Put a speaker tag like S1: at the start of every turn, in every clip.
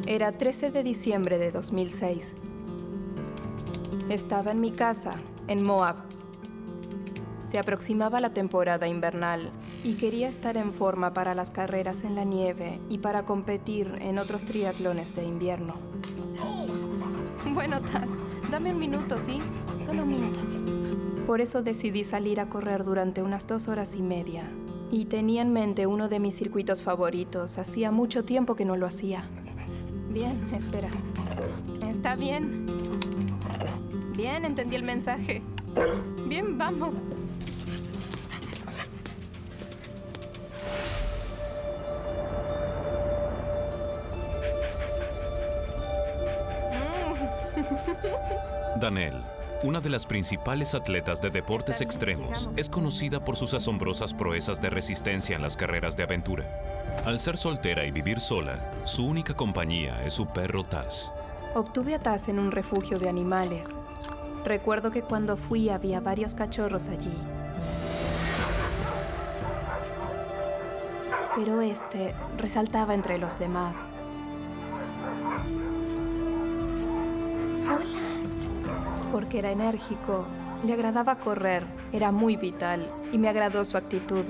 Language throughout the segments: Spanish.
S1: Era 13 de diciembre de 2006. Estaba en mi casa, en Moab. Se aproximaba la temporada invernal y quería estar en forma para las carreras en la nieve y para competir en otros triatlones de invierno. Bueno, Taz, dame un minuto, ¿sí? Solo un minuto. Por eso decidí salir a correr durante unas 2 horas y media. Y tenía en mente uno de mis circuitos favoritos. Hacía mucho tiempo que no lo hacía. Bien, espera. ¿Está bien? Bien, entendí el mensaje. Bien, vamos.
S2: Danelle, una de las principales atletas de deportes extremos, es conocida por sus asombrosas proezas de resistencia en las carreras de aventura. Al ser soltera y vivir sola, su única compañía es su perro Taz.
S1: Obtuve a Taz en un refugio de animales. Recuerdo que cuando fui había varios cachorros allí. Pero este resaltaba entre los demás. Hola. Porque era enérgico, le agradaba correr, era muy vital y me agradó su actitud.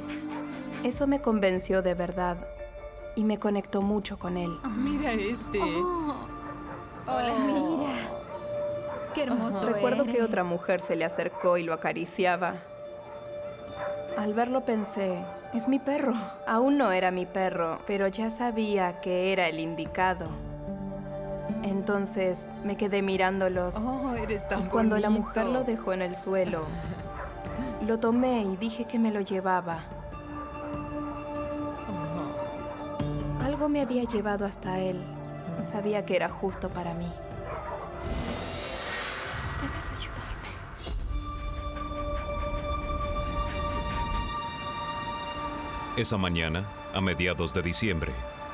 S1: Eso me convenció de verdad y me conectó mucho con él.
S3: Mira este.
S4: Hola, mira. Qué hermoso
S1: Recuerdo que
S4: eres.
S1: otra mujer se le acercó y lo acariciaba. Al verlo pensé, es mi perro. Aún no era mi perro, pero ya sabía que era el indicado. Entonces me quedé mirándolos.
S3: Oh, eres tan
S1: Y cuando la
S3: bonito.
S1: mujer lo dejó en el suelo, lo tomé y dije que me lo llevaba. Algo me había llevado hasta él. Sabía que era justo para mí. Debes ayudarme.
S2: Esa mañana, a mediados de diciembre,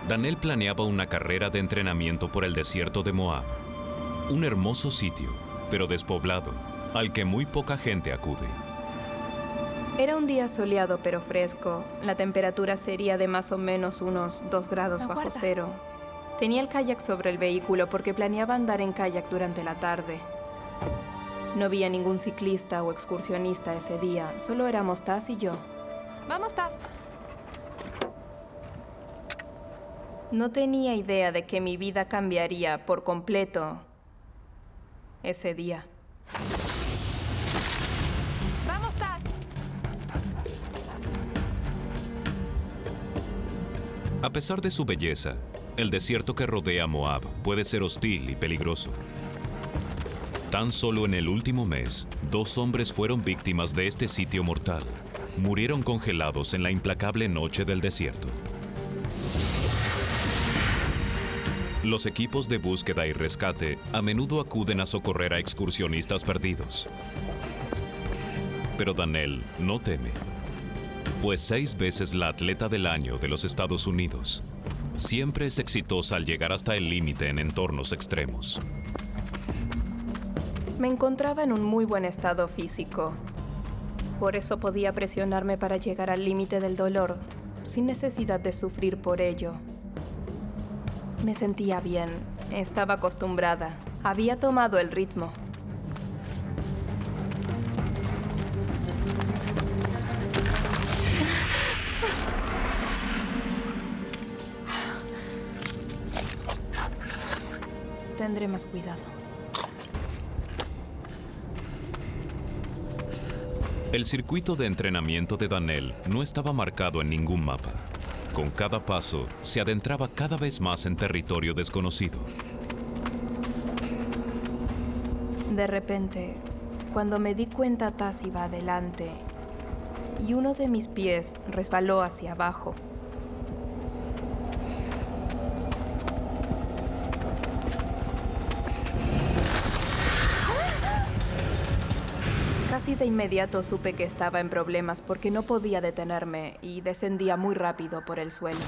S2: Danelle planeaba una carrera de entrenamiento por el desierto de Moab. Un hermoso sitio, pero despoblado, al que muy poca gente acude.
S1: Era un día soleado pero fresco. La temperatura sería de más o menos unos 2 grados bajo
S4: Aguarda.
S1: cero. Tenía el kayak sobre el vehículo porque planeaba andar en kayak durante la tarde. No vi a ningún ciclista o excursionista ese día. Solo éramos Taz y yo. ¡Vamos, Taz! No tenía idea de que mi vida cambiaría por completo ese día. ¡Vamos, Taz!
S2: A pesar de su belleza, el desierto que rodea Moab puede ser hostil y peligroso. Tan solo en el último mes, 2 hombres fueron víctimas de este sitio mortal. Murieron congelados en la implacable noche del desierto. Los equipos de búsqueda y rescate a menudo acuden a socorrer a excursionistas perdidos. Pero Danelle no teme. Fue 6 veces la atleta del año de los Estados Unidos. Siempre es exitosa al llegar hasta el límite en entornos extremos.
S1: Me encontraba en un muy buen estado físico. Por eso podía presionarme para llegar al límite del dolor, sin necesidad de sufrir por ello. Me sentía bien, estaba acostumbrada, había tomado el ritmo. Tendré más cuidado.
S2: El circuito de entrenamiento de Danelle no estaba marcado en ningún mapa. Con cada paso, se adentraba cada vez más en territorio desconocido.
S1: De repente, cuando me di cuenta, Taz iba adelante y uno de mis pies resbaló hacia abajo. Casi de inmediato supe que estaba en problemas porque no podía detenerme y descendía muy rápido por el suelo.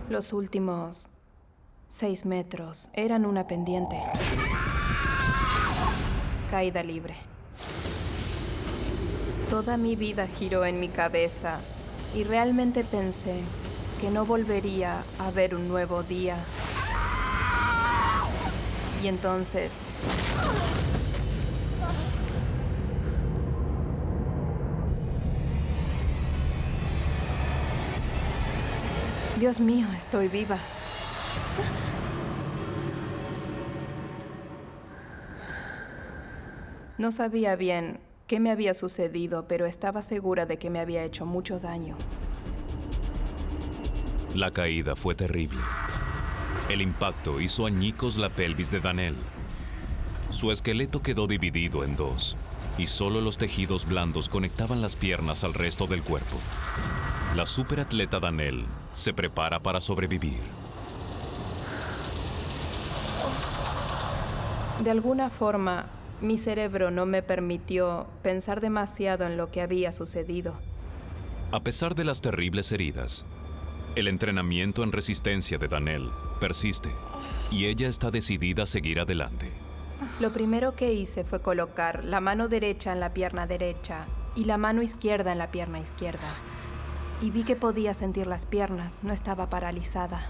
S1: Los últimos 6 metros eran una pendiente. Caída libre. Toda mi vida giró en mi cabeza y realmente pensé, que no volvería a ver un nuevo día. Y entonces... Dios mío, estoy viva. No sabía bien qué me había sucedido, pero estaba segura de que me había hecho mucho daño.
S2: La caída fue terrible. El impacto hizo añicos la pelvis de Danielle. Su esqueleto quedó dividido en dos, y solo los tejidos blandos conectaban las piernas al resto del cuerpo. La superatleta Danielle se prepara para sobrevivir.
S1: De alguna forma, mi cerebro no me permitió pensar demasiado en lo que había sucedido.
S2: A pesar de las terribles heridas, el entrenamiento en resistencia de Danielle persiste y ella está decidida a seguir adelante.
S1: Lo primero que hice fue colocar la mano derecha en la pierna derecha y la mano izquierda en la pierna izquierda. Y vi que podía sentir las piernas, no estaba paralizada.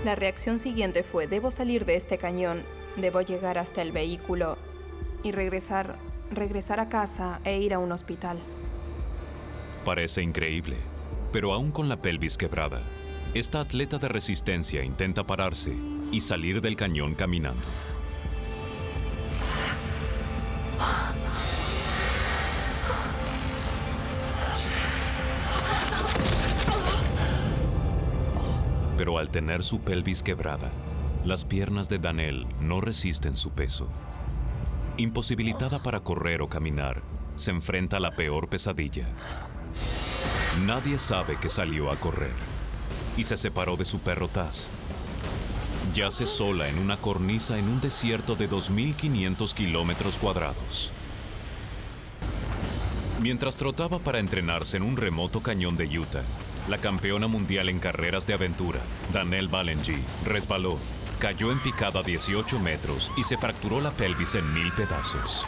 S1: La reacción siguiente fue: debo salir de este cañón, debo llegar hasta el vehículo y regresar a casa e ir a un hospital.
S2: Parece increíble, pero aún con la pelvis quebrada, esta atleta de resistencia intenta pararse y salir del cañón caminando. Pero al tener su pelvis quebrada, las piernas de Danielle no resisten su peso. Imposibilitada para correr o caminar, se enfrenta a la peor pesadilla. Nadie sabe que salió a correr y se separó de su perro Taz. Yace sola en una cornisa en un desierto de 2.500 kilómetros cuadrados. Mientras trotaba para entrenarse en un remoto cañón de Utah, la campeona mundial en carreras de aventura, Danielle Balengie, resbaló, cayó en picada a 18 metros y se fracturó la pelvis en 1000 pedazos.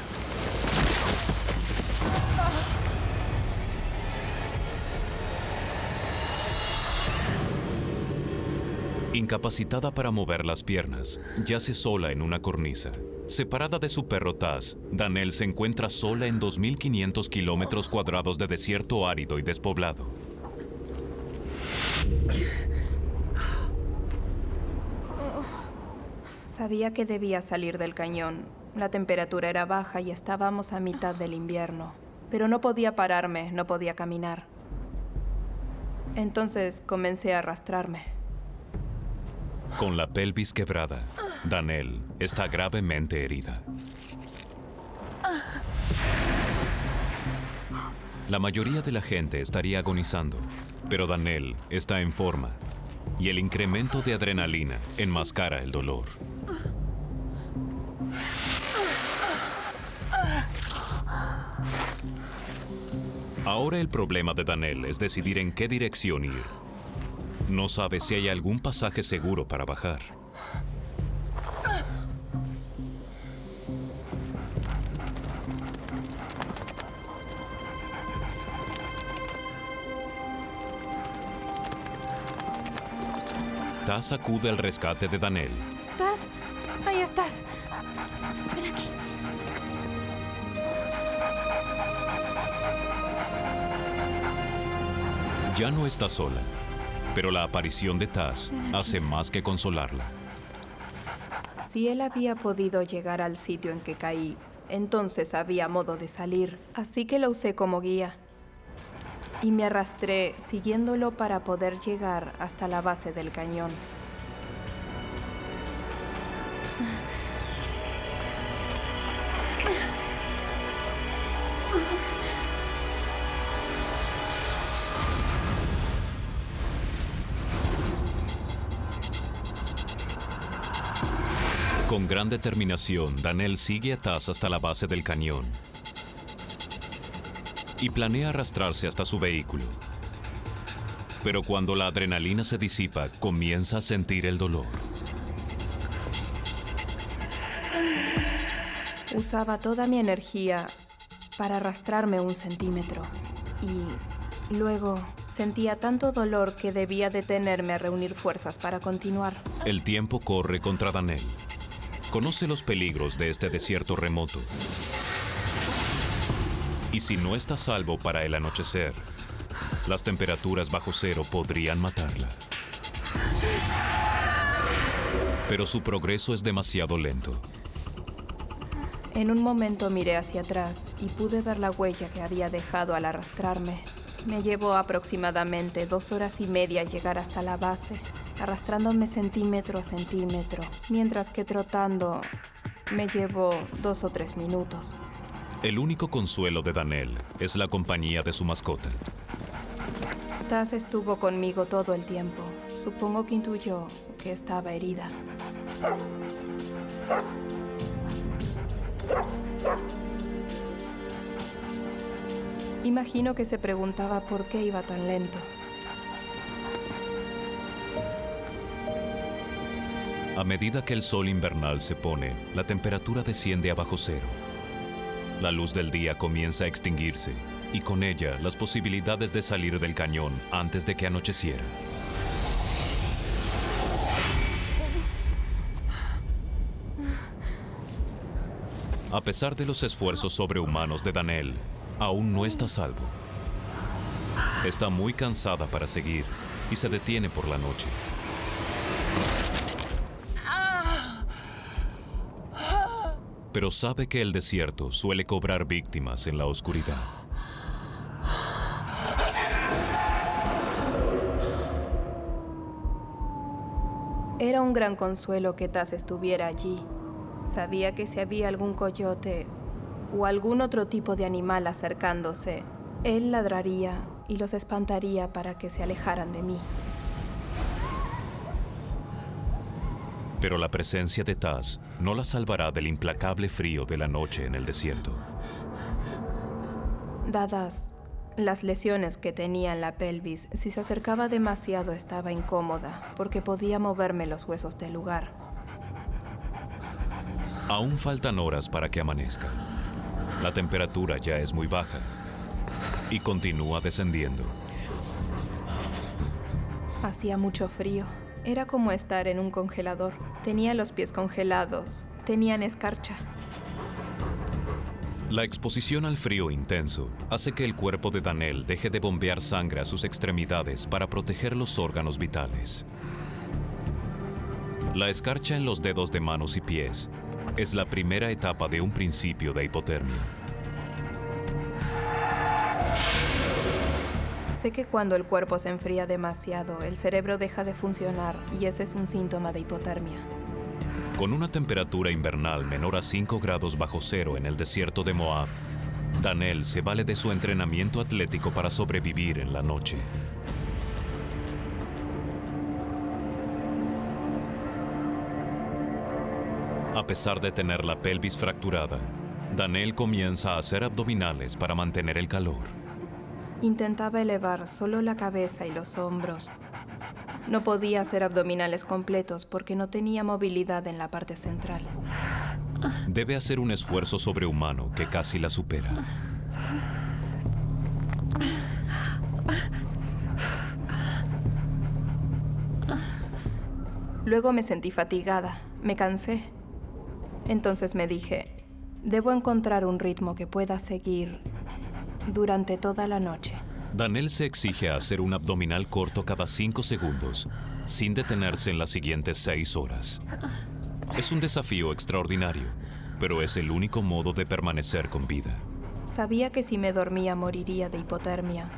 S2: Incapacitada para mover las piernas, yace sola en una cornisa. Separada de su perro Taz, Danielle se encuentra sola en 2.500 kilómetros cuadrados de desierto árido y despoblado.
S1: Sabía que debía salir del cañón. La temperatura era baja y estábamos a mitad del invierno. Pero no podía pararme, no podía caminar. Entonces comencé a arrastrarme.
S2: Con la pelvis quebrada, Danielle está gravemente herida. La mayoría de la gente estaría agonizando, pero Danielle está en forma y el incremento de adrenalina enmascara el dolor. Ahora el problema de Danielle es decidir en qué dirección ir. No sabe si hay algún pasaje seguro para bajar. Taz acude al rescate de Danielle.
S1: Taz, ahí estás. Ven aquí.
S2: Ya no está sola, pero la aparición de Taz hace más que consolarla.
S1: Si él había podido llegar al sitio en que caí, entonces había modo de salir, así que lo usé como guía. Y me arrastré siguiéndolo para poder llegar hasta la base del cañón.
S2: Con gran determinación, Danielle sigue a Taz hasta la base del cañón y planea arrastrarse hasta su vehículo. Pero cuando la adrenalina se disipa, comienza a sentir el dolor.
S1: Usaba toda mi energía para arrastrarme 1 centímetro y luego Sentía tanto dolor que debía detenerme a reunir fuerzas para continuar.
S2: El tiempo corre contra Daniel. Conoce los peligros de este desierto remoto. Y si no está a salvo para el anochecer, las temperaturas bajo cero podrían matarla. Pero su progreso es demasiado lento.
S1: En un momento miré hacia atrás y pude ver la huella que había dejado al arrastrarme. Me llevó aproximadamente 2 horas y media llegar hasta la base, arrastrándome centímetro a centímetro, mientras que trotando me llevó 2 o 3 minutos.
S2: El único consuelo de Daniel es la compañía de su mascota.
S1: Taz estuvo conmigo todo el tiempo. Supongo que intuyó que estaba herida. Imagino que se preguntaba por qué iba tan lento.
S2: A medida que el sol invernal se pone, la temperatura desciende a bajo cero. La luz del día comienza a extinguirse y con ella las posibilidades de salir del cañón antes de que anocheciera. A pesar de los esfuerzos sobrehumanos de Daniel, aún no está a salvo. Está muy cansada para seguir y se detiene por la noche. Pero sabe que el desierto suele cobrar víctimas en la oscuridad.
S1: Era un gran consuelo que Taz estuviera allí. Sabía que si había algún coyote o algún otro tipo de animal acercándose, él ladraría y los espantaría para que se alejaran de mí.
S2: Pero la presencia de Taz no la salvará del implacable frío de la noche en el desierto.
S1: Dadas las lesiones que tenía en la pelvis, si se acercaba demasiado estaba incómoda, porque podía moverme los huesos del lugar.
S2: Aún faltan horas para que amanezca. La temperatura ya es muy baja y continúa descendiendo.
S1: Hacía mucho frío. Era como estar en un congelador. Tenía los pies congelados. Tenían escarcha.
S2: La exposición al frío intenso hace que el cuerpo de Daniel deje de bombear sangre a sus extremidades para proteger los órganos vitales. La escarcha en los dedos de manos y pies es la primera etapa de un principio de hipotermia.
S1: Sé que cuando el cuerpo se enfría demasiado, el cerebro deja de funcionar y ese es un síntoma de hipotermia.
S2: Con una temperatura invernal menor a 5 grados bajo cero en el desierto de Moab, Daniel se vale de su entrenamiento atlético para sobrevivir en la noche. A pesar de tener la pelvis fracturada, Daniel comienza a hacer abdominales para mantener el calor.
S1: Intentaba elevar solo la cabeza y los hombros. No podía hacer abdominales completos porque no tenía movilidad en la parte central.
S2: Debe hacer un esfuerzo sobrehumano que casi la supera.
S1: Luego me sentí fatigada, me cansé. Entonces me dije, debo encontrar un ritmo que pueda seguir durante toda la noche.
S2: Daniel se exige hacer un abdominal corto cada 5 segundos, sin detenerse en las siguientes 6 horas. Es un desafío extraordinario, pero es el único modo de permanecer con vida.
S1: Sabía que si me dormía moriría de hipotermia.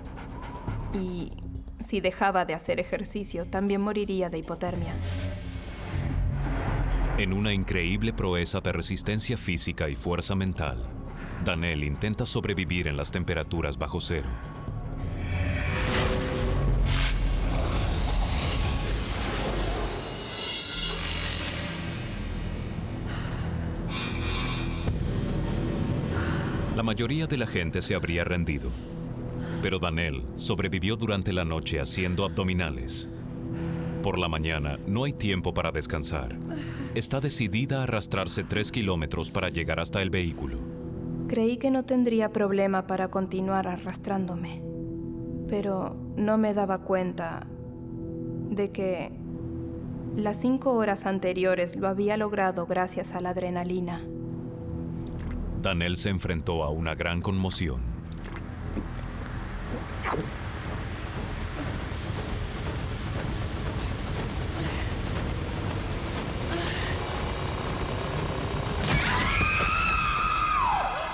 S1: Y si dejaba de hacer ejercicio, también moriría de hipotermia.
S2: En una increíble proeza de resistencia física y fuerza mental, Daniel intenta sobrevivir en las temperaturas bajo cero. La mayoría de la gente se habría rendido, pero Daniel sobrevivió durante la noche haciendo abdominales. Por la mañana no hay tiempo para descansar. Está decidida a arrastrarse 3 kilómetros para llegar hasta el vehículo.
S1: Creí que no tendría problema para continuar arrastrándome. pero no me daba cuenta de que las 5 horas anteriores lo había logrado gracias a la adrenalina.
S2: Daniel se enfrentó a una gran conmoción.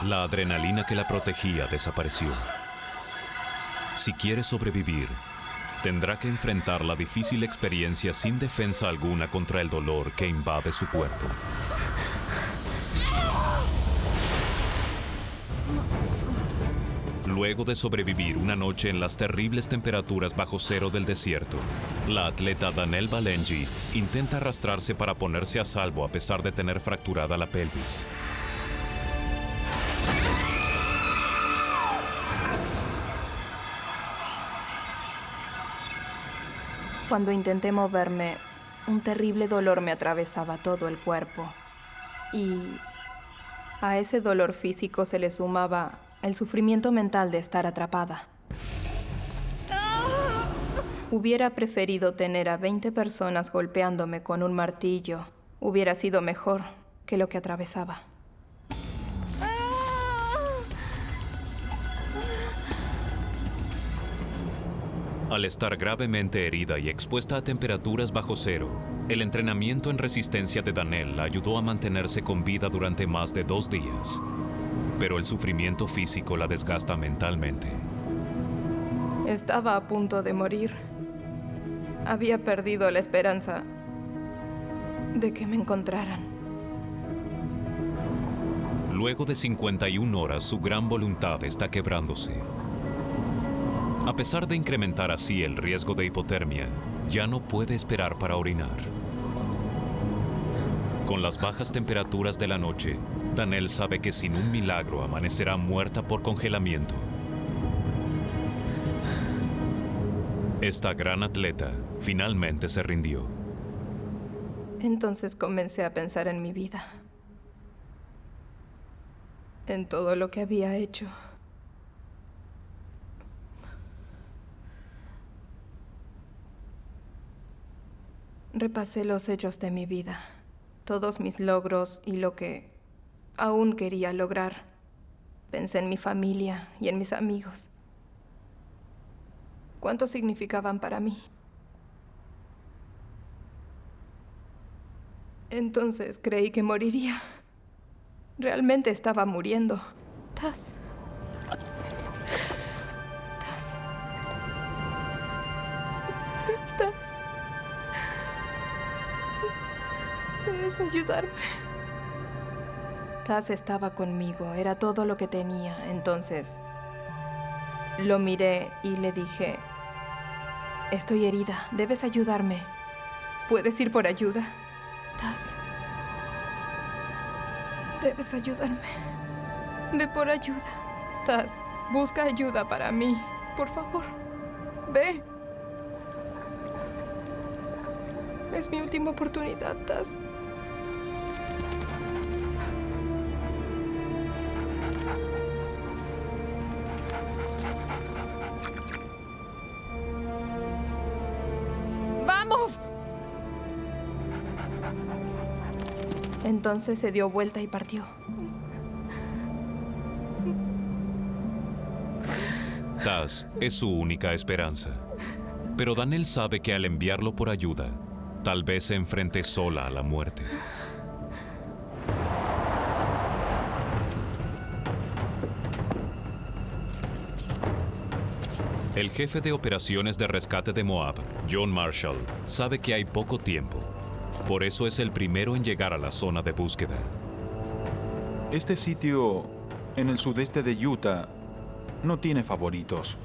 S2: La adrenalina que la protegía desapareció. Si quiere sobrevivir, tendrá que enfrentar la difícil experiencia sin defensa alguna contra el dolor que invade su cuerpo. Luego de sobrevivir una noche en las terribles temperaturas bajo cero del desierto, la atleta Danielle Balenji intenta arrastrarse para ponerse a salvo a pesar de tener fracturada la pelvis.
S1: Cuando intenté moverme, un terrible dolor me atravesaba todo el cuerpo. Y a ese dolor físico se le sumaba el sufrimiento mental de estar atrapada. Hubiera preferido tener a 20 personas golpeándome con un martillo. Hubiera sido mejor que lo que atravesaba.
S2: Al estar gravemente herida y expuesta a temperaturas bajo cero, el entrenamiento en resistencia de Danielle la ayudó a mantenerse con vida durante más de 2 días. Pero el sufrimiento físico la desgasta mentalmente.
S1: Estaba a punto de morir. Había perdido la esperanza de que me encontraran.
S2: Luego de 51 horas, su gran voluntad está quebrándose. A pesar de incrementar así el riesgo de hipotermia, ya no puede esperar para orinar. Con las bajas temperaturas de la noche, Danielle sabe que sin un milagro amanecerá muerta por congelamiento. Esta gran atleta finalmente se rindió.
S1: Entonces comencé a pensar en mi vida, en todo lo que había hecho. Repasé los hechos de mi vida, todos mis logros y lo que aún quería lograr. Pensé en mi familia y en mis amigos. ¿Cuánto significaban para mí? Entonces creí que moriría. Realmente estaba muriendo. Taz. Debes ayudarme. Taz estaba conmigo, era todo lo que tenía. Entonces, lo miré y le dije, estoy herida, debes ayudarme. ¿Puedes ir por ayuda? Taz, debes ayudarme. Ve por ayuda. Taz, busca ayuda para mí. Por favor, ve. Es mi última oportunidad, Taz. ¡Vamos! Entonces se dio vuelta y partió.
S2: Taz es su única esperanza. Pero Danielle sabe que al enviarlo por ayuda, tal vez se enfrente sola a la muerte. El jefe de operaciones de rescate de Moab, John Marshall, sabe que hay poco tiempo. Por eso es el primero en llegar a la zona de búsqueda.
S3: Este sitio en el sudeste de Utah no tiene favoritos.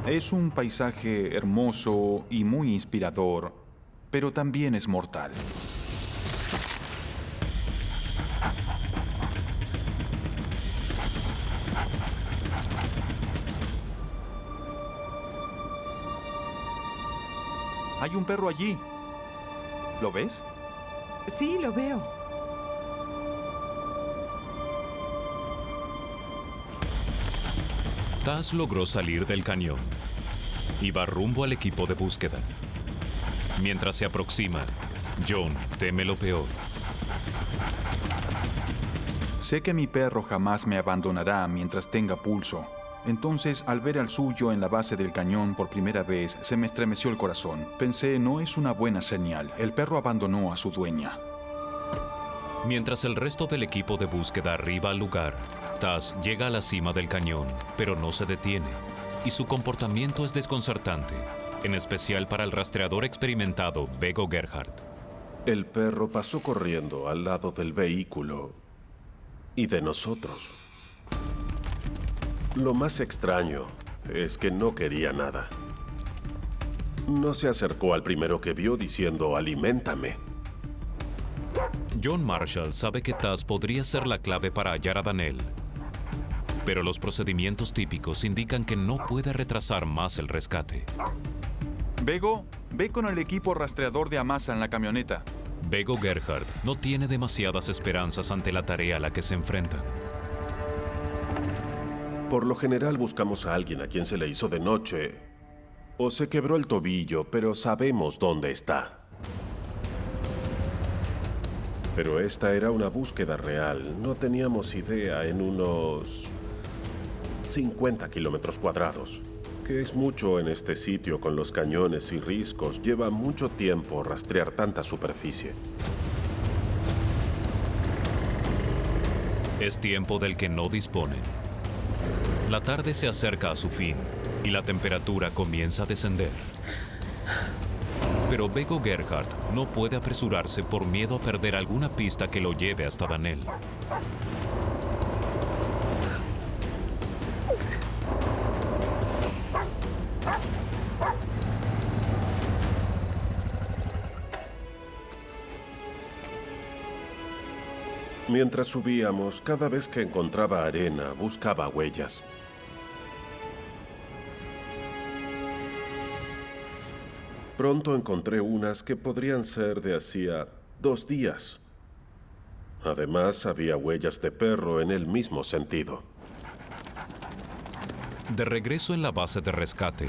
S3: Es un paisaje hermoso y muy inspirador, pero también es mortal. Hay un perro allí. ¿Lo ves?
S4: Sí, lo veo.
S2: Taz logró salir del cañón y va rumbo al equipo de búsqueda. Mientras se aproxima, John teme lo peor.
S3: Sé que mi perro jamás me abandonará mientras tenga pulso. Entonces, al ver al suyo en la base del cañón por primera vez, se me estremeció el corazón. Pensé, no es una buena señal. El perro abandonó a su dueña.
S2: Mientras el resto del equipo de búsqueda arriba al lugar, Taz llega a la cima del cañón, pero no se detiene, y su comportamiento es desconcertante, en especial para el rastreador experimentado Bego Gerhardt.
S5: El perro pasó corriendo al lado del vehículo y de nosotros. Lo más extraño es que no quería nada. No se acercó al primero que vio diciendo «aliméntame».
S2: John Marshall sabe que Taz podría ser la clave para hallar a Daniel, pero los procedimientos típicos indican que no puede retrasar más el rescate.
S3: Bego, ve con el equipo rastreador de Amasa en la camioneta.
S2: Bego Gerhardt no tiene demasiadas esperanzas ante la tarea a la que se enfrenta.
S5: Por lo general buscamos a alguien a quien se le hizo de noche o se quebró el tobillo, pero sabemos dónde está. Pero esta era una búsqueda real. No teníamos idea en unos 50 kilómetros cuadrados, que es mucho en este sitio con los cañones y riscos. Lleva mucho tiempo rastrear tanta superficie.
S2: Es tiempo del que no disponen. La tarde se acerca a su fin y la temperatura comienza a descender. Pero Bego Gerhardt no puede apresurarse por miedo a perder alguna pista que lo lleve hasta Daniel.
S5: Mientras subíamos, cada vez que encontraba arena, buscaba huellas. Pronto encontré unas que podrían ser de hacía 2 días. Además, había huellas de perro en el mismo sentido.
S2: De regreso en la base de rescate,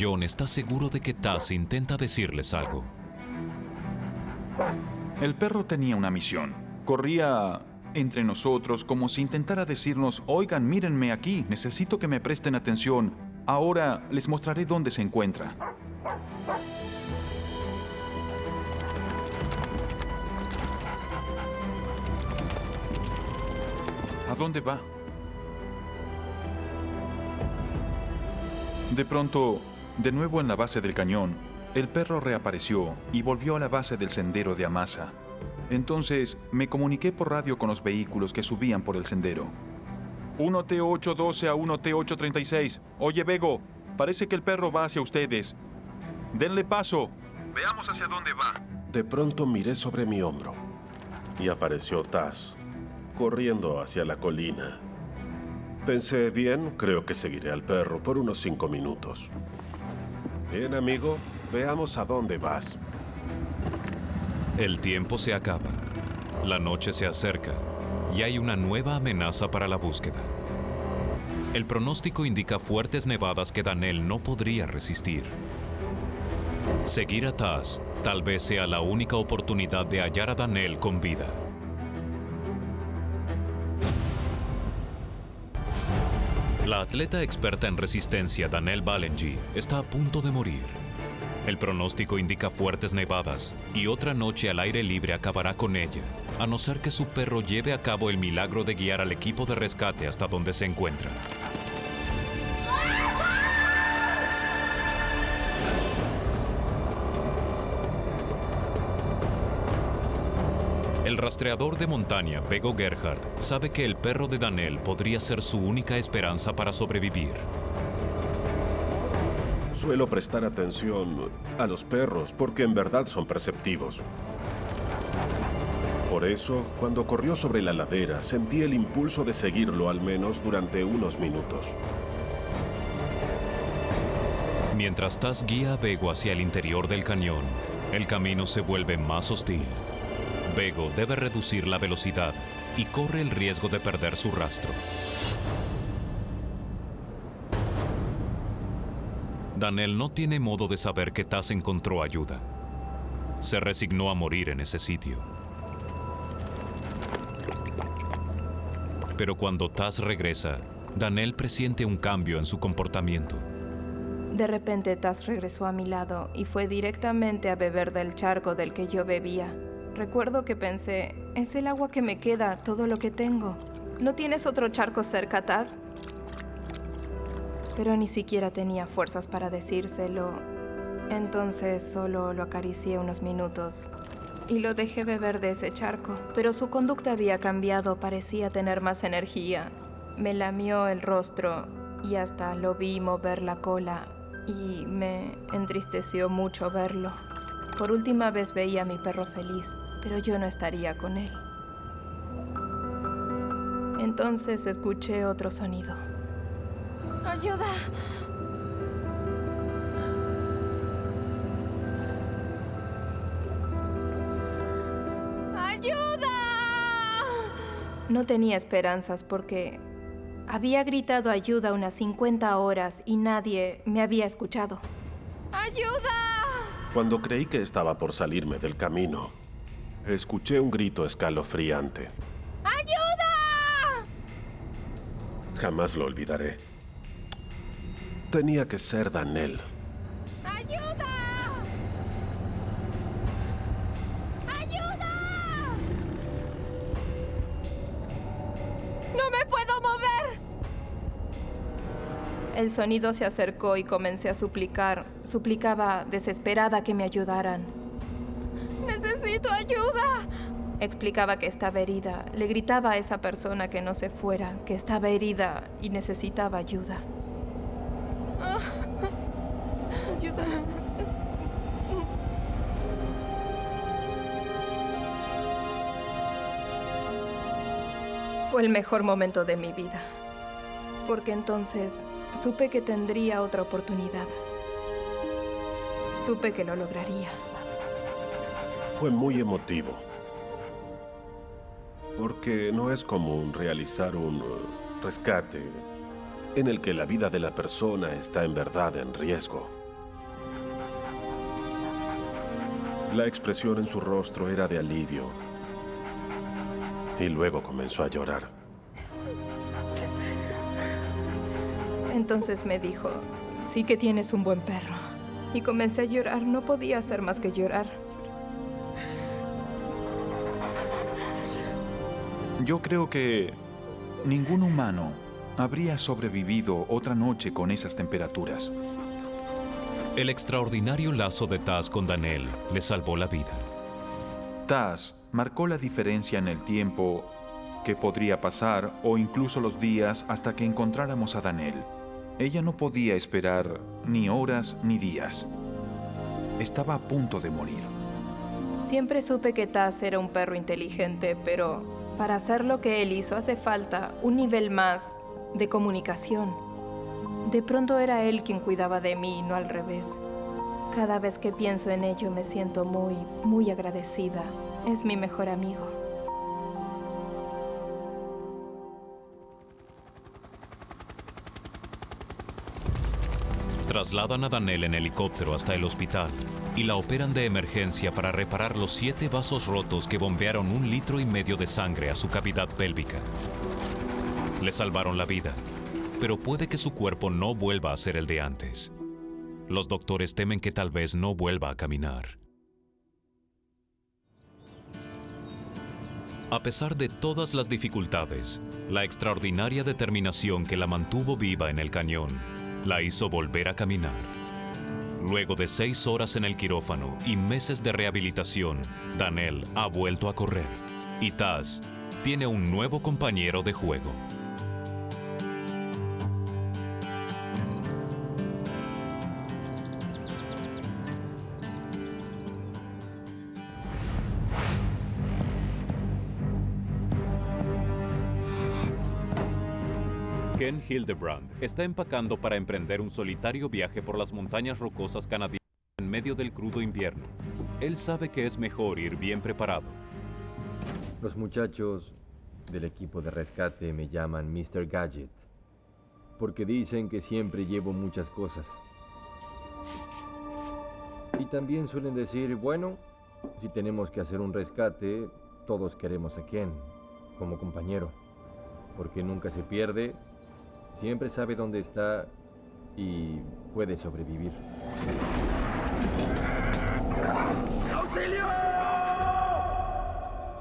S2: John está seguro de que Taz intenta decirles algo.
S3: El perro tenía una misión. Corría entre nosotros como si intentara decirnos, oigan, mírenme aquí, necesito que me presten atención. Ahora les mostraré dónde se encuentra. ¿A dónde va? De pronto, de nuevo en la base del cañón, el perro reapareció y volvió a la base del sendero de Amasa. Entonces, me comuniqué por radio con los vehículos que subían por el sendero. 1T812 a 1T836. Oye, Bego, parece que el perro va hacia ustedes. Denle paso. Veamos hacia dónde va.
S5: De pronto miré sobre mi hombro y apareció Taz, corriendo hacia la colina. Pensé, bien, creo que seguiré al perro por unos 5 minutos. Bien, amigo, veamos a dónde vas.
S2: El tiempo se acaba, la noche se acerca y hay una nueva amenaza para la búsqueda. El pronóstico indica fuertes nevadas que Daniel no podría resistir. Seguir a Taz tal vez sea la única oportunidad de hallar a Daniel con vida. La atleta experta en resistencia Daniel Balenji está a punto de morir. El pronóstico indica fuertes nevadas y otra noche al aire libre acabará con ella, a no ser que su perro lleve a cabo el milagro de guiar al equipo de rescate hasta donde se encuentra. El rastreador de montaña, Bego Gerhardt, sabe que el perro de Daniel podría ser su única esperanza para sobrevivir.
S5: Suelo prestar atención a los perros porque en verdad son perceptivos. Por eso, cuando corrió sobre la ladera, sentí el impulso de seguirlo al menos durante unos minutos.
S2: Mientras Taz guía a Bego hacia el interior del cañón, el camino se vuelve más hostil. Bego debe reducir la velocidad y corre el riesgo de perder su rastro. Daniel no tiene modo de saber que Taz encontró ayuda. Se resignó a morir en ese sitio. Pero cuando Taz regresa, Daniel presiente un cambio en su comportamiento.
S1: De repente Taz regresó a mi lado y fue directamente a beber del charco del que yo bebía. Recuerdo que pensé, es el agua que me queda, todo lo que tengo. ¿No tienes otro charco cerca, Taz? Pero ni siquiera tenía fuerzas para decírselo. Entonces solo lo acaricié unos minutos y lo dejé beber de ese charco. Pero su conducta había cambiado, parecía tener más energía. Me lamió el rostro y hasta lo vi mover la cola y me entristeció mucho verlo. Por última vez veía a mi perro feliz, pero yo no estaría con él. Entonces escuché otro sonido. ¡Ayuda! ¡Ayuda! No tenía esperanzas porque había gritado ayuda unas 50 horas y nadie me había escuchado. ¡Ayuda!
S5: Cuando creí que estaba por salirme del camino, escuché un grito escalofriante.
S1: ¡Ayuda!
S5: Jamás lo olvidaré. Tenía que ser Daniel.
S1: ¡Ayuda! ¡Ayuda! ¡No me puedo mover! El sonido se acercó y comencé a suplicar. Suplicaba desesperada que me ayudaran. ¡Necesito ayuda! Explicaba que estaba herida. Le gritaba a esa persona que no se fuera, que estaba herida y necesitaba ayuda. Ayuda. Fue el mejor momento de mi vida, porque entonces supe que tendría otra oportunidad. Supe que lo lograría.
S5: Fue muy emotivo. Porque no es común realizar un rescate en el que la vida de la persona está en verdad en riesgo. La expresión en su rostro era de alivio. Y luego comenzó a llorar.
S1: Entonces me dijo, sí que tienes un buen perro. Y comencé a llorar, no podía hacer más que llorar.
S3: Yo creo que ningún humano habría sobrevivido otra noche con esas temperaturas.
S2: El extraordinario lazo de Taz con Daniel le salvó la vida.
S3: Taz marcó la diferencia en el tiempo que podría pasar o incluso los días hasta que encontráramos a Daniel. Ella no podía esperar ni horas ni días. Estaba a punto de morir.
S1: Siempre supe que Taz era un perro inteligente, pero para hacer lo que él hizo hace falta un nivel más de comunicación. De pronto era él quien cuidaba de mí, no al revés. Cada vez que pienso en ello me siento muy agradecida. Es mi mejor amigo.
S2: Trasladan a Daniel en helicóptero hasta el hospital y la operan de emergencia para reparar los 7 vasos rotos que bombearon 1,5 litros de sangre a su cavidad pélvica. Le salvaron la vida, pero puede que su cuerpo no vuelva a ser el de antes. Los doctores temen que tal vez no vuelva a caminar. A pesar de todas las dificultades, la extraordinaria determinación que la mantuvo viva en el cañón la hizo volver a caminar. Luego de 6 horas en el quirófano y meses de rehabilitación, Daniel ha vuelto a correr y Taz tiene un nuevo compañero de juego. Ken Hildebrand está empacando para emprender un solitario viaje por las montañas rocosas canadienses en medio del crudo invierno. Él sabe que es mejor ir bien preparado.
S6: Los muchachos del equipo de rescate me llaman Mr. Gadget, porque dicen que siempre llevo muchas cosas. Y también suelen decir, bueno, si tenemos que hacer un rescate, todos queremos a Ken como compañero, porque nunca se pierde, siempre sabe dónde está y puede sobrevivir.
S7: ¡Auxilio!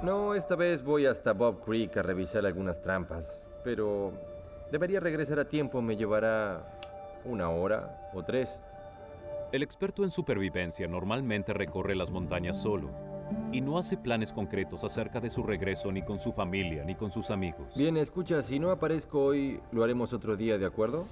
S6: No, esta vez voy hasta Bob Creek a revisar algunas trampas, pero debería regresar a tiempo, me llevará 1 hora o 3.
S2: El experto en supervivencia normalmente recorre las montañas solo y no hace planes concretos acerca de su regreso ni con su familia ni con sus amigos.
S6: Bien, escucha, si no aparezco hoy, lo haremos otro día, ¿de acuerdo?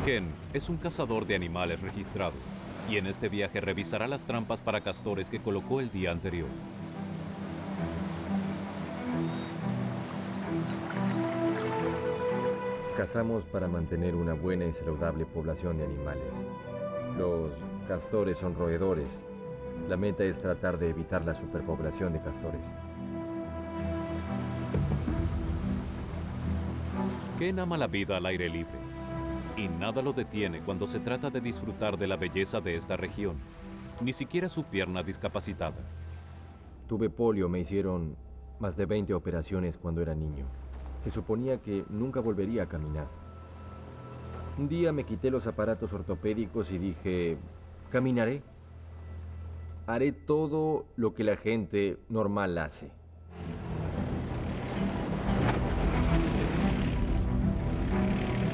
S2: Ken es un cazador de animales registrado y en este viaje revisará las trampas para castores que colocó el día anterior.
S6: Cazamos para mantener una buena y saludable población de animales. Los castores son roedores. La meta es tratar de evitar la superpoblación de castores.
S2: Ken ama la vida al aire libre y nada lo detiene cuando se trata de disfrutar de la belleza de esta región, ni siquiera su pierna discapacitada.
S6: Tuve polio, me hicieron más de 20 operaciones cuando era niño. Se suponía que nunca volvería a caminar. Un día me quité los aparatos ortopédicos y dije, caminaré. Haré todo lo que la gente normal hace.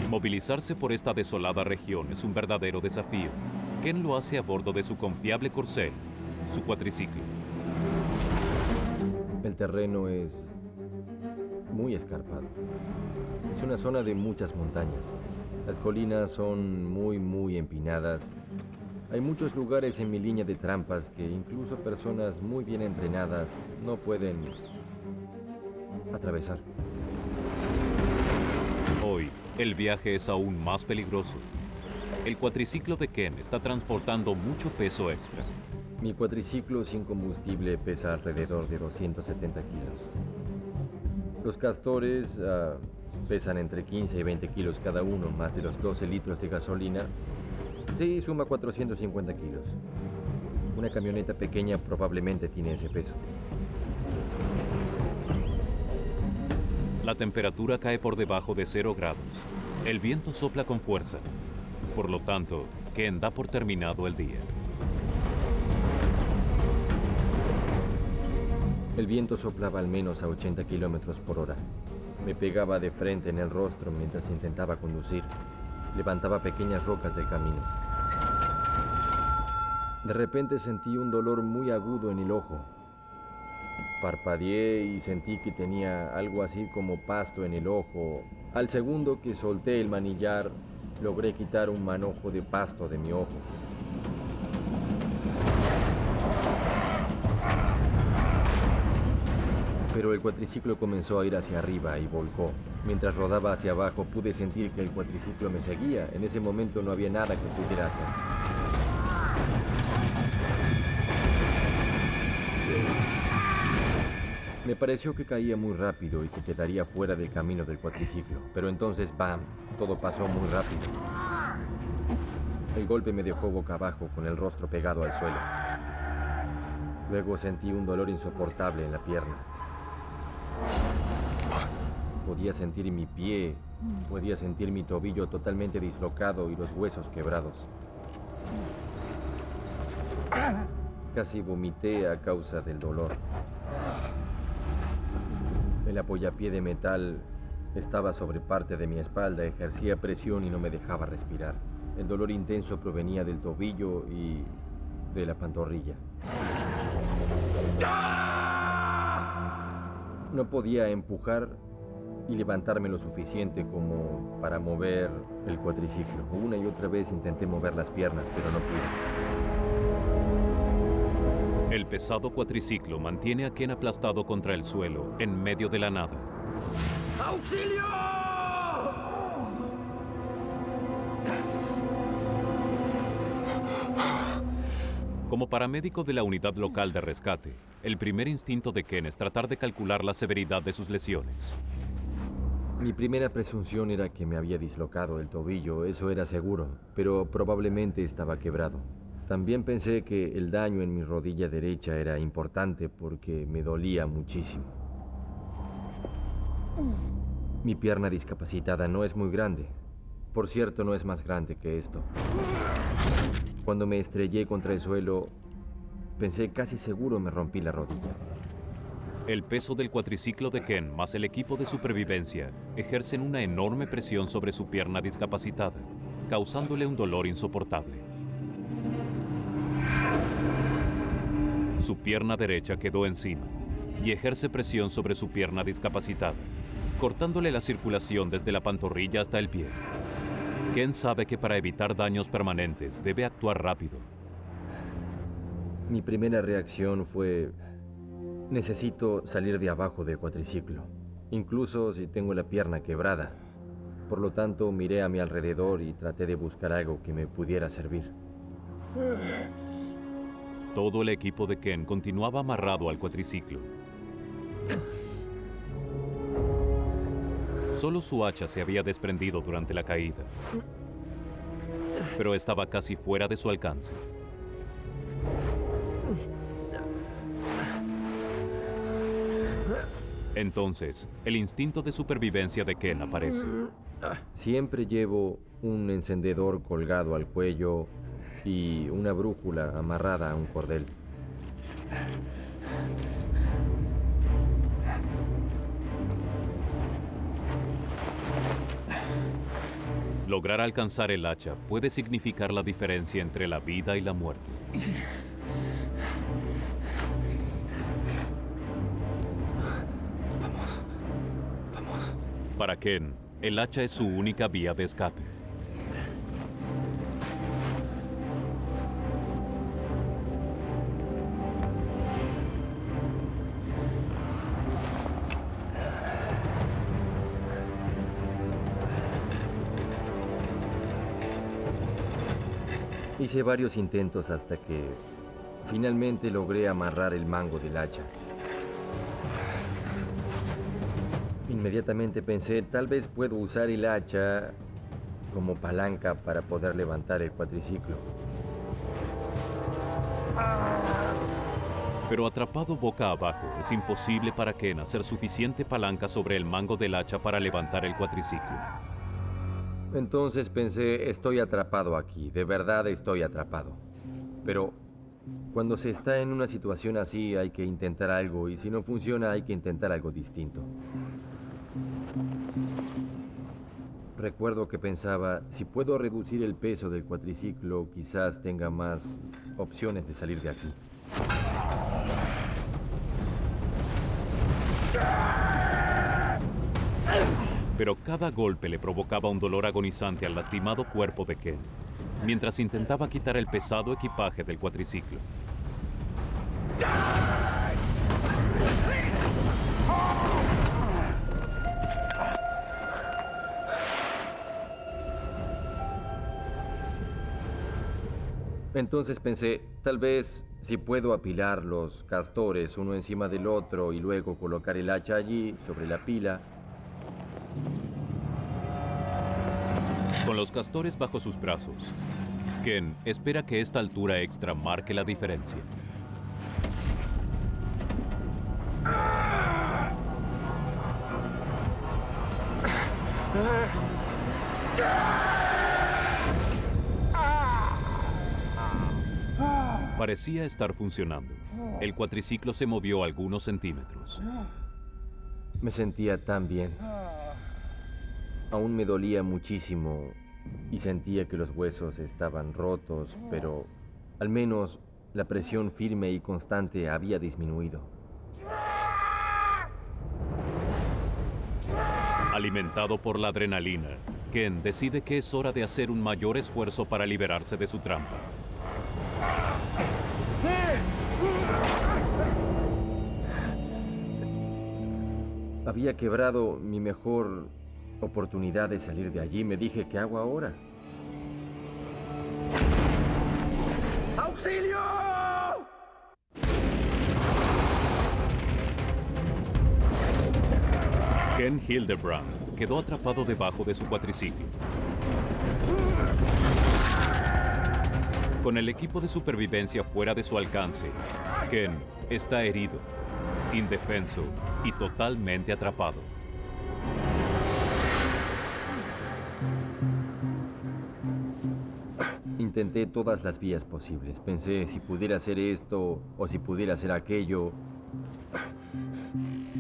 S2: Movilizarse por esta desolada región es un verdadero desafío. Ken lo hace a bordo de su confiable corcel, su cuatriciclo.
S6: El terreno es muy escarpado. Es una zona de muchas montañas. Las colinas son muy empinadas. Hay muchos lugares en mi línea de trampas que incluso personas muy bien entrenadas no pueden atravesar.
S2: Hoy, el viaje es aún más peligroso. El cuatriciclo de Ken está transportando mucho peso extra.
S6: Mi cuatriciclo sin combustible pesa alrededor de 270 kilos. Los castores pesan entre 15 y 20 kilos cada uno, más de los 12 litros de gasolina. Sí, suma 450 kilos. Una camioneta pequeña probablemente tiene ese peso.
S2: La temperatura cae por debajo de 0 grados. El viento sopla con fuerza. Por lo tanto, Ken da por terminado el día.
S6: El viento soplaba al menos a 80 kilómetros por hora. Me pegaba de frente en el rostro mientras intentaba conducir. Levantaba pequeñas rocas del camino. De repente sentí un dolor muy agudo en el ojo. Parpadeé y sentí que tenía algo así como pasto en el ojo. Al segundo que solté el manillar, logré quitar un manojo de pasto de mi ojo. Pero el cuatriciclo comenzó a ir hacia arriba y volcó. Mientras rodaba hacia abajo, pude sentir que el cuatriciclo me seguía. En ese momento no había nada que pudiera hacer. Me pareció que caía muy rápido y que quedaría fuera del camino del cuatriciclo. Pero entonces, ¡bam!, todo pasó muy rápido. El golpe me dejó boca abajo con el rostro pegado al suelo. Luego sentí un dolor insoportable en la pierna. Podía sentir mi pie, podía sentir mi tobillo totalmente dislocado y los huesos quebrados. Casi vomité a causa del dolor. El apoyapié de metal estaba sobre parte de mi espalda, ejercía presión y no me dejaba respirar. El dolor intenso provenía del tobillo y de la pantorrilla. No podía empujar y levantarme lo suficiente como para mover el cuatriciclo. Una y otra vez intenté mover las piernas, pero no pude.
S2: El pesado cuatriciclo mantiene a Ken aplastado contra el suelo, en medio de la nada.
S7: ¡Auxilio!
S2: Como paramédico de la unidad local de rescate, el primer instinto de Ken es tratar de calcular la severidad de sus lesiones.
S6: Mi primera presunción era que me había dislocado el tobillo, eso era seguro, pero probablemente estaba quebrado. También pensé que el daño en mi rodilla derecha era importante porque me dolía muchísimo. Mi pierna discapacitada no es muy grande. Por cierto, no es más grande que esto. Cuando me estrellé contra el suelo, pensé casi seguro me rompí la rodilla.
S2: El peso del cuatriciclo de Ken más el equipo de supervivencia ejercen una enorme presión sobre su pierna discapacitada, causándole un dolor insoportable. Su pierna derecha quedó encima y ejerce presión sobre su pierna discapacitada, cortándole la circulación desde la pantorrilla hasta el pie. Ken sabe que para evitar daños permanentes debe actuar rápido.
S6: Mi primera reacción fue: necesito salir de abajo del cuatriciclo, incluso si tengo la pierna quebrada. Por lo tanto, miré a mi alrededor y traté de buscar algo que me pudiera servir.
S2: Todo el equipo de Ken continuaba amarrado al cuatriciclo. Solo su hacha se había desprendido durante la caída, pero estaba casi fuera de su alcance. Entonces, el instinto de supervivencia de Ken aparece.
S6: Siempre llevo un encendedor colgado al cuello y una brújula amarrada a un cordel.
S2: Lograr alcanzar el hacha puede significar la diferencia entre la vida y la muerte.
S6: Vamos.
S2: Para Ken, el hacha es su única vía de escape.
S6: Hice varios intentos hasta que finalmente logré amarrar el mango del hacha. Inmediatamente pensé, tal vez puedo usar el hacha como palanca para poder levantar el cuatriciclo.
S2: Pero atrapado boca abajo, es imposible para Ken hacer suficiente palanca sobre el mango del hacha para levantar el cuatriciclo.
S6: Entonces pensé, estoy atrapado aquí, de verdad estoy atrapado. Pero cuando se está en una situación así hay que intentar algo y si no funciona hay que intentar algo distinto. Recuerdo que pensaba, si puedo reducir el peso del cuatriciclo, quizás tenga más opciones de salir de aquí.
S2: Pero cada golpe le provocaba un dolor agonizante al lastimado cuerpo de Ken, mientras intentaba quitar el pesado equipaje del cuatriciclo.
S6: Entonces pensé, tal vez si puedo apilar los castores uno encima del otro y luego colocar el hacha allí, sobre la pila.
S2: Con los castores bajo sus brazos, Ken espera que esta altura extra marque la diferencia. Parecía estar funcionando. El cuatriciclo se movió algunos centímetros.
S6: Me sentía tan bien. Aún me dolía muchísimo y sentía que los huesos estaban rotos, pero al menos la presión firme y constante había disminuido.
S2: Alimentado por la adrenalina, Ken decide que es hora de hacer un mayor esfuerzo para liberarse de su trampa.
S6: Había quebrado mi mejor oportunidad de salir de allí. Me dije, ¿qué hago ahora?
S7: ¡Auxilio!
S2: Ken Hildebrand quedó atrapado debajo de su cuatriciclo. Con el equipo de supervivencia fuera de su alcance, Ken está herido, indefenso y totalmente atrapado.
S6: Intenté todas las vías posibles. Pensé si pudiera hacer esto o si pudiera hacer aquello.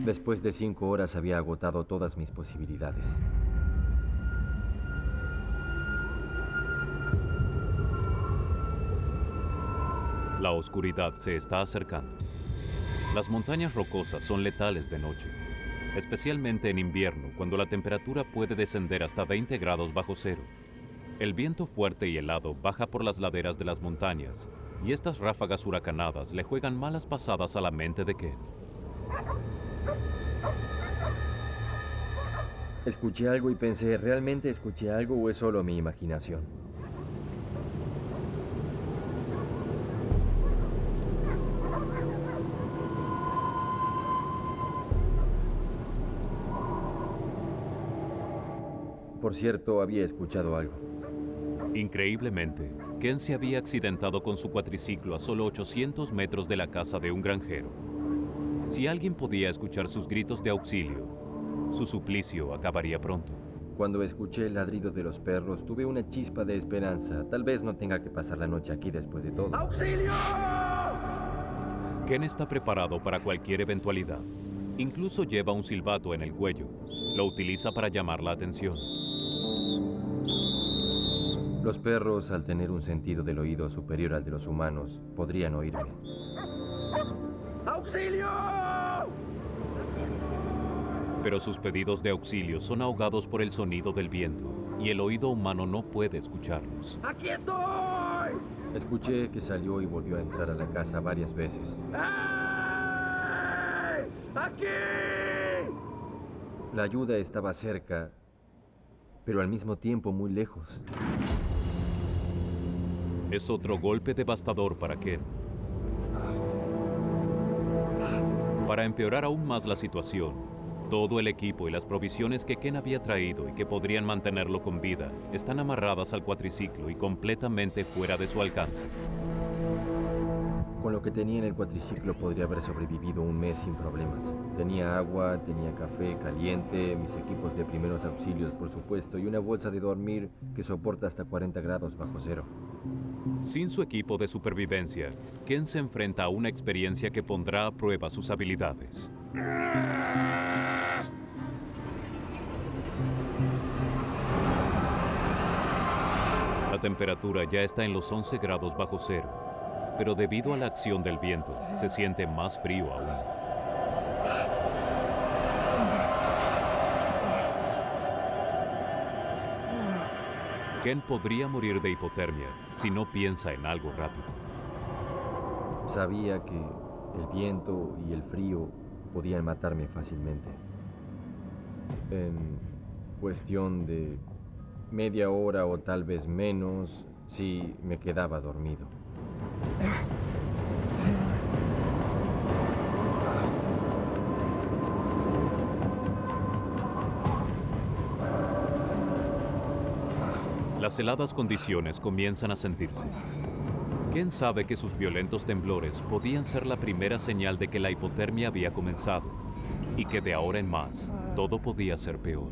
S6: Después de 5 horas había agotado todas mis posibilidades.
S2: La oscuridad se está acercando. Las montañas rocosas son letales de noche, especialmente en invierno, cuando la temperatura puede descender hasta 20 grados bajo cero. El viento fuerte y helado baja por las laderas de las montañas, y estas ráfagas huracanadas le juegan malas pasadas a la mente de Ken.
S6: Escuché algo y pensé, ¿realmente escuché algo o es solo mi imaginación? Por cierto, había escuchado algo.
S2: Increíblemente, Ken se había accidentado con su cuatriciclo a solo 800 metros de la casa de un granjero. Si alguien podía escuchar sus gritos de auxilio, su suplicio acabaría pronto.
S6: Cuando escuché el ladrido de los perros, tuve una chispa de esperanza. Tal vez no tenga que pasar la noche aquí después de todo.
S7: ¡Auxilio!
S2: Ken está preparado para cualquier eventualidad. Incluso lleva un silbato en el cuello. Lo utiliza para llamar la atención.
S6: Los perros, al tener un sentido del oído superior al de los humanos, podrían oírme.
S7: ¡Auxilio!
S2: Pero sus pedidos de auxilio son ahogados por el sonido del viento, y el oído humano no puede escucharlos.
S7: ¡Aquí estoy!
S6: Escuché que salió y volvió a entrar a la casa varias veces.
S7: ¡Ay! ¡Aquí!
S6: La ayuda estaba cerca, pero al mismo tiempo muy lejos.
S2: Es otro golpe devastador para Ken. Para empeorar aún más la situación, todo el equipo y las provisiones que Ken había traído y que podrían mantenerlo con vida están amarradas al cuatriciclo y completamente fuera de su alcance.
S6: Con lo que tenía en el cuatriciclo podría haber sobrevivido un mes sin problemas. Tenía agua, tenía café caliente, mis equipos de primeros auxilios, por supuesto, y una bolsa de dormir que soporta hasta 40 grados bajo cero.
S2: Sin su equipo de supervivencia, Ken se enfrenta a una experiencia que pondrá a prueba sus habilidades. La temperatura ya está en los 11 grados bajo cero, pero debido a la acción del viento, se siente más frío aún. Ken podría morir de hipotermia si no piensa en algo rápido.
S6: Sabía que el viento y el frío podían matarme fácilmente. En cuestión de media hora o tal vez menos, si me quedaba dormido.
S2: Las heladas condiciones comienzan a sentirse. Ken sabe que sus violentos temblores podían ser la primera señal de que la hipotermia había comenzado y que de ahora en más todo podía ser peor.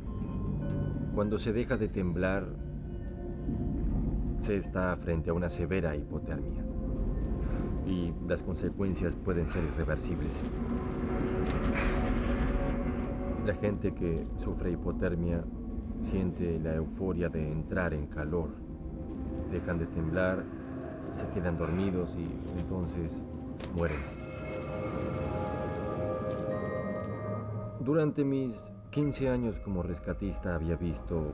S6: Cuando se deja de temblar, se está frente a una severa hipotermia y las consecuencias pueden ser irreversibles. La gente que sufre hipotermia siente la euforia de entrar en calor. Dejan de temblar, se quedan dormidos y entonces mueren. Durante mis 15 años como rescatista había visto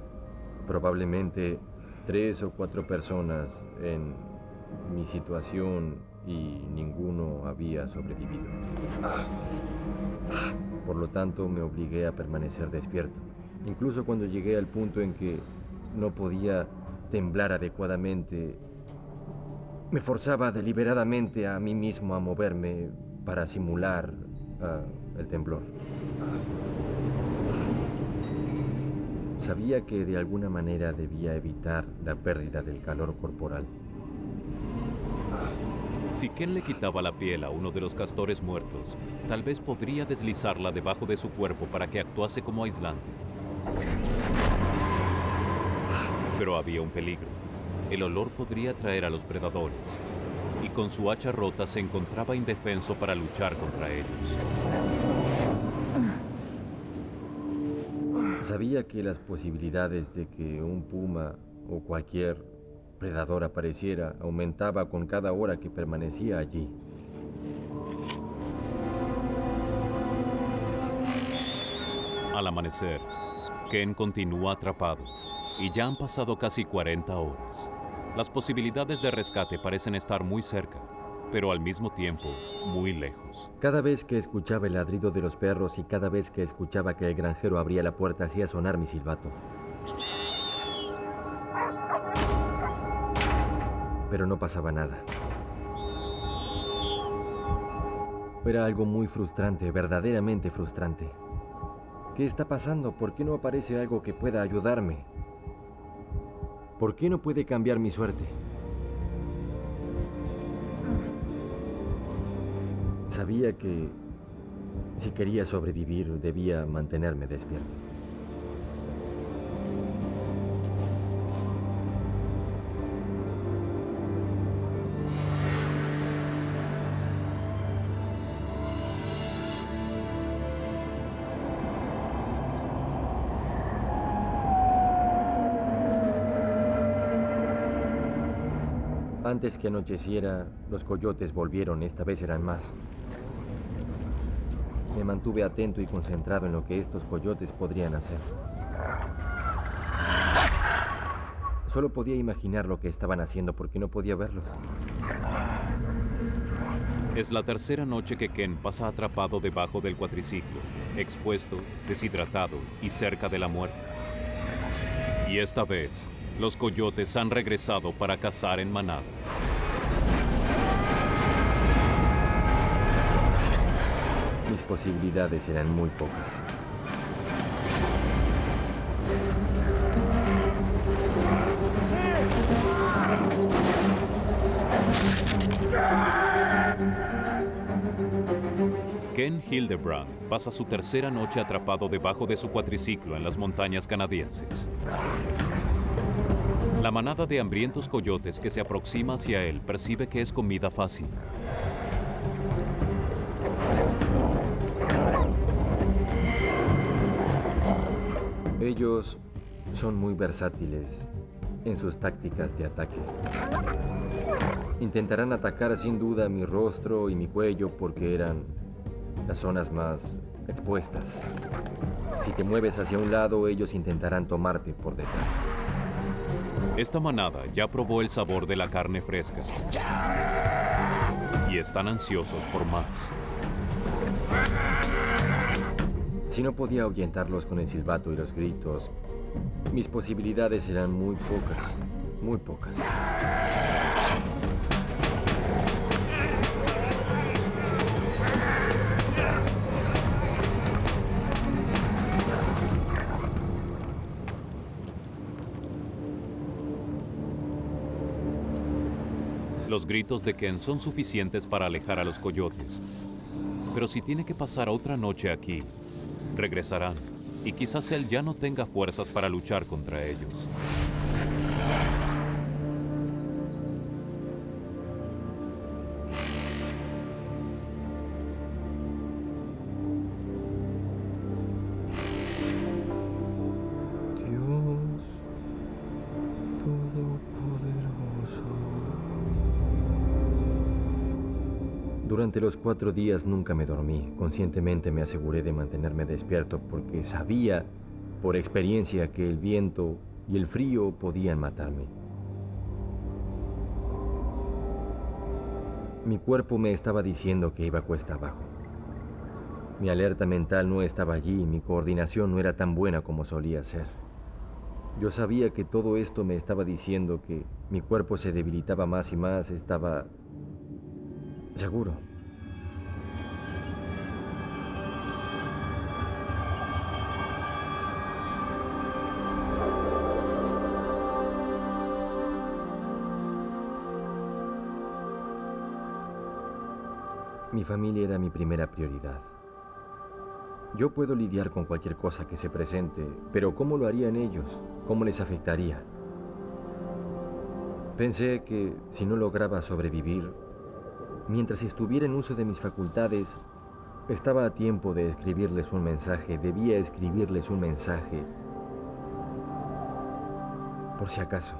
S6: probablemente 3 o 4 personas en mi situación y ninguno había sobrevivido. Por lo tanto, me obligué a permanecer despierto. Incluso cuando llegué al punto en que no podía temblar adecuadamente, me forzaba deliberadamente a mí mismo a moverme para simular el temblor. Sabía que de alguna manera debía evitar la pérdida del calor corporal.
S2: Si Ken le quitaba la piel a uno de los castores muertos, tal vez podría deslizarla debajo de su cuerpo para que actuase como aislante. Pero había un peligro. El olor podría atraer a los predadores, y con su hacha rota se encontraba indefenso para luchar contra ellos.
S6: Sabía que las posibilidades de que un puma o cualquier predador apareciera aumentaba con cada hora que permanecía allí.
S2: Al amanecer, Ken continúa atrapado, y ya han pasado casi 40 horas. Las posibilidades de rescate parecen estar muy cerca, pero al mismo tiempo muy lejos.
S6: Cada vez que escuchaba el ladrido de los perros y cada vez que escuchaba que el granjero abría la puerta hacía sonar mi silbato. Pero no pasaba nada. Era algo muy frustrante, verdaderamente frustrante. ¿Qué está pasando? ¿Por qué no aparece algo que pueda ayudarme? ¿Por qué no puede cambiar mi suerte? Sabía que si quería sobrevivir debía mantenerme despierto. Antes que anocheciera, los coyotes volvieron, esta vez eran más. Me mantuve atento y concentrado en lo que estos coyotes podrían hacer. Solo podía imaginar lo que estaban haciendo porque no podía verlos.
S2: Es la tercera noche que Ken pasa atrapado debajo del cuatriciclo, expuesto, deshidratado y cerca de la muerte. Y esta vez, los coyotes han regresado para cazar en manada.
S6: Mis posibilidades eran muy pocas.
S2: Ken Hildebrand pasa su tercera noche atrapado debajo de su cuatriciclo en las montañas canadienses. La manada de hambrientos coyotes que se aproxima hacia él percibe que es comida fácil.
S6: Ellos son muy versátiles en sus tácticas de ataque. Intentarán atacar sin duda mi rostro y mi cuello porque eran las zonas más expuestas. Si te mueves hacia un lado, ellos intentarán tomarte por detrás.
S2: Esta manada ya probó el sabor de la carne fresca y están ansiosos por más.
S6: Si no podía ahuyentarlos con el silbato y los gritos, mis posibilidades eran muy pocas, muy pocas.
S2: Los gritos de Ken son suficientes para alejar a los coyotes. Pero si tiene que pasar otra noche aquí, regresarán, y quizás él ya no tenga fuerzas para luchar contra ellos.
S6: Dios Todopoderoso. Durante los 4 días nunca me dormí. Conscientemente me aseguré de mantenerme despierto porque sabía, por experiencia, que el viento y el frío podían matarme. Mi cuerpo me estaba diciendo que iba cuesta abajo. Mi alerta mental no estaba allí y mi coordinación no era tan buena como solía ser. Yo sabía que todo esto me estaba diciendo que mi cuerpo se debilitaba más y más, estaba seguro. Mi familia era mi primera prioridad. Yo puedo lidiar con cualquier cosa que se presente, pero ¿cómo lo harían ellos? ¿Cómo les afectaría? Pensé que si no lograba sobrevivir, mientras estuviera en uso de mis facultades, estaba a tiempo de escribirles un mensaje, debía escribirles un mensaje, por si acaso.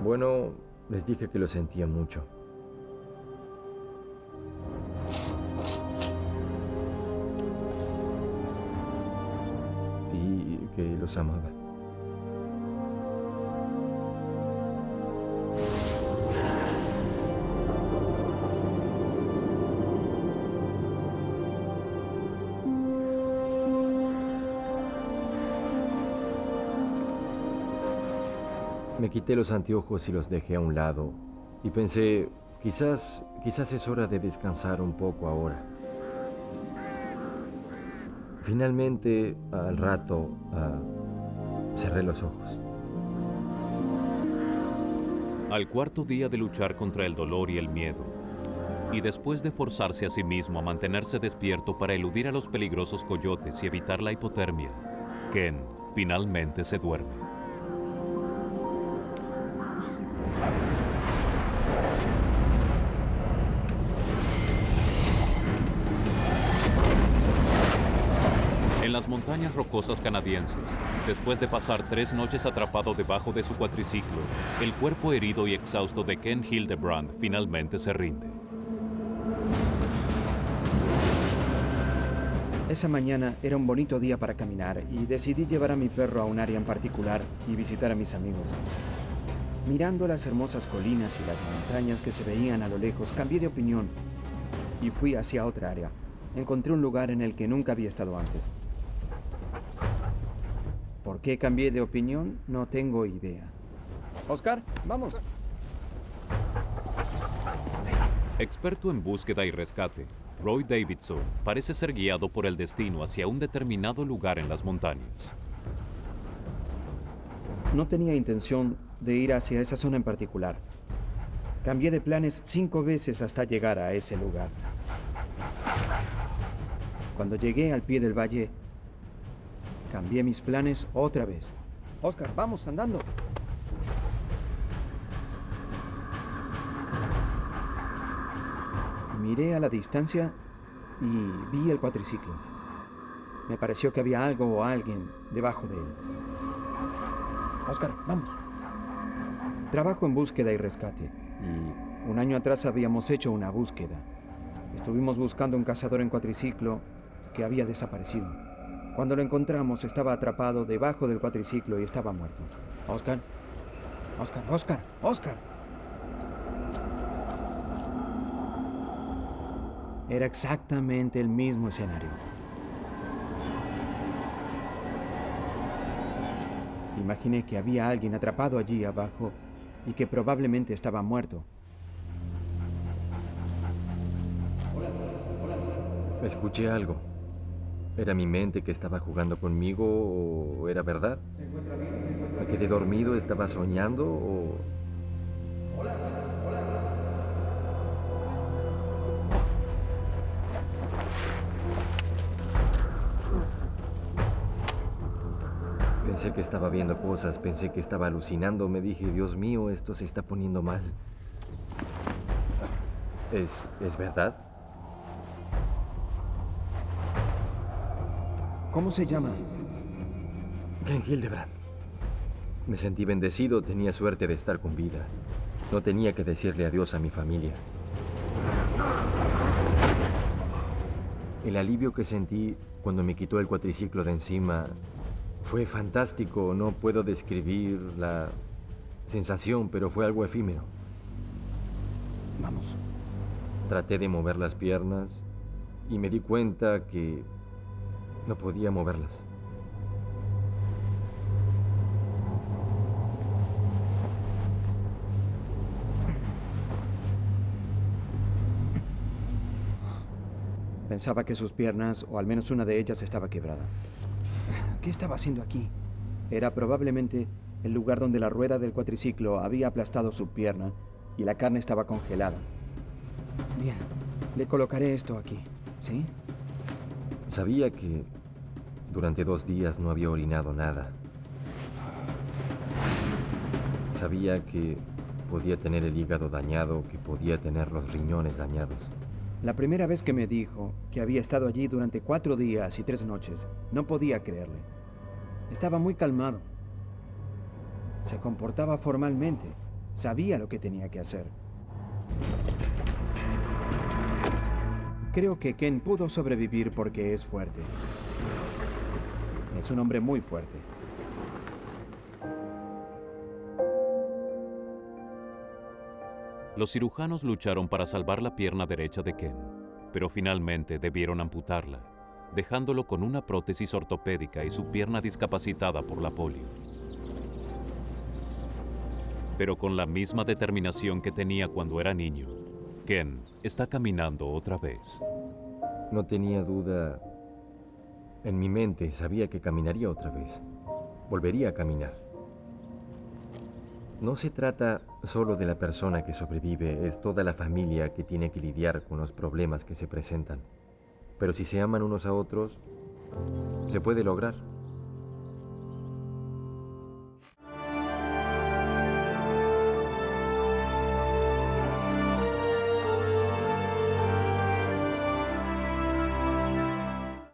S6: Bueno, les dije que lo sentía mucho. Y que los amaba. Me quité los anteojos y los dejé a un lado. Y pensé, quizás es hora de descansar un poco ahora. Finalmente, al rato, cerré los ojos.
S2: Al cuarto día de luchar contra el dolor y el miedo, y después de forzarse a sí mismo a mantenerse despierto para eludir a los peligrosos coyotes y evitar la hipotermia, Ken finalmente se duerme. En las montañas rocosas canadienses, después de pasar 3 noches atrapado debajo de su cuatriciclo, el cuerpo herido y exhausto de Ken Hildebrand finalmente se rinde.
S8: Esa mañana era un bonito día para caminar y decidí llevar a mi perro a un área en particular y visitar a mis amigos. Mirando las hermosas colinas y las montañas que se veían a lo lejos, cambié de opinión y fui hacia otra área. Encontré un lugar en el que nunca había estado antes. ¿Por qué cambié de opinión? No tengo idea. Oscar, vamos.
S2: Experto en búsqueda y rescate, Roy Davidson parece ser guiado por el destino hacia un determinado lugar en las montañas.
S8: No tenía intención de ir hacia esa zona en particular. Cambié de planes 5 veces hasta llegar a ese lugar. Cuando llegué al pie del valle, cambié mis planes otra vez. Oscar, vamos, andando. Miré a la distancia y vi el cuatriciclo. Me pareció que había algo o alguien debajo de él. Oscar, vamos. Trabajo en búsqueda y rescate. Y 1 año atrás habíamos hecho una búsqueda. Estuvimos buscando un cazador en cuatriciclo que había desaparecido. Cuando lo encontramos, estaba atrapado debajo del cuatriciclo y estaba muerto. Oscar, Oscar, Oscar, Oscar. Era exactamente el mismo escenario. Imaginé que había alguien atrapado allí abajo y que probablemente estaba muerto.
S6: Escuché algo. ¿Era mi mente que estaba jugando conmigo o era verdad? ¿Me quedé dormido? ¿Estaba soñando o...? Pensé que estaba viendo cosas, pensé que estaba alucinando. Me dije, Dios mío, esto se está poniendo mal. ¿Es verdad?
S8: ¿Cómo se llama?
S6: Ken Hildebrand. Me sentí bendecido, tenía suerte de estar con vida. No tenía que decirle adiós a mi familia. El alivio que sentí cuando me quitó el cuatriciclo de encima fue fantástico. No puedo describir la sensación, pero fue algo efímero.
S8: Vamos.
S6: Traté de mover las piernas y me di cuenta que no podía moverlas.
S8: Pensaba que sus piernas, o al menos una de ellas, estaba quebrada. ¿Qué estaba haciendo aquí? Era probablemente el lugar donde la rueda del cuatriciclo había aplastado su pierna y la carne estaba congelada. Bien, le colocaré esto aquí, ¿sí?
S6: Sabía que durante 2 días no había orinado nada. Sabía que podía tener el hígado dañado, que podía tener los riñones dañados.
S8: La primera vez que me dijo que había estado allí durante 4 días y 3 noches, no podía creerle. Estaba muy calmado. Se comportaba formalmente. Sabía lo que tenía que hacer. Creo que Ken pudo sobrevivir porque es fuerte. Es un hombre muy fuerte.
S2: Los cirujanos lucharon para salvar la pierna derecha de Ken, pero finalmente debieron amputarla, dejándolo con una prótesis ortopédica y su pierna discapacitada por la polio. Pero con la misma determinación que tenía cuando era niño, Ken está caminando otra vez.
S6: No tenía duda. En mi mente sabía que caminaría otra vez. Volvería a caminar. No se trata solo de la persona que sobrevive, es toda la familia que tiene que lidiar con los problemas que se presentan. Pero si se aman unos a otros, se puede lograr.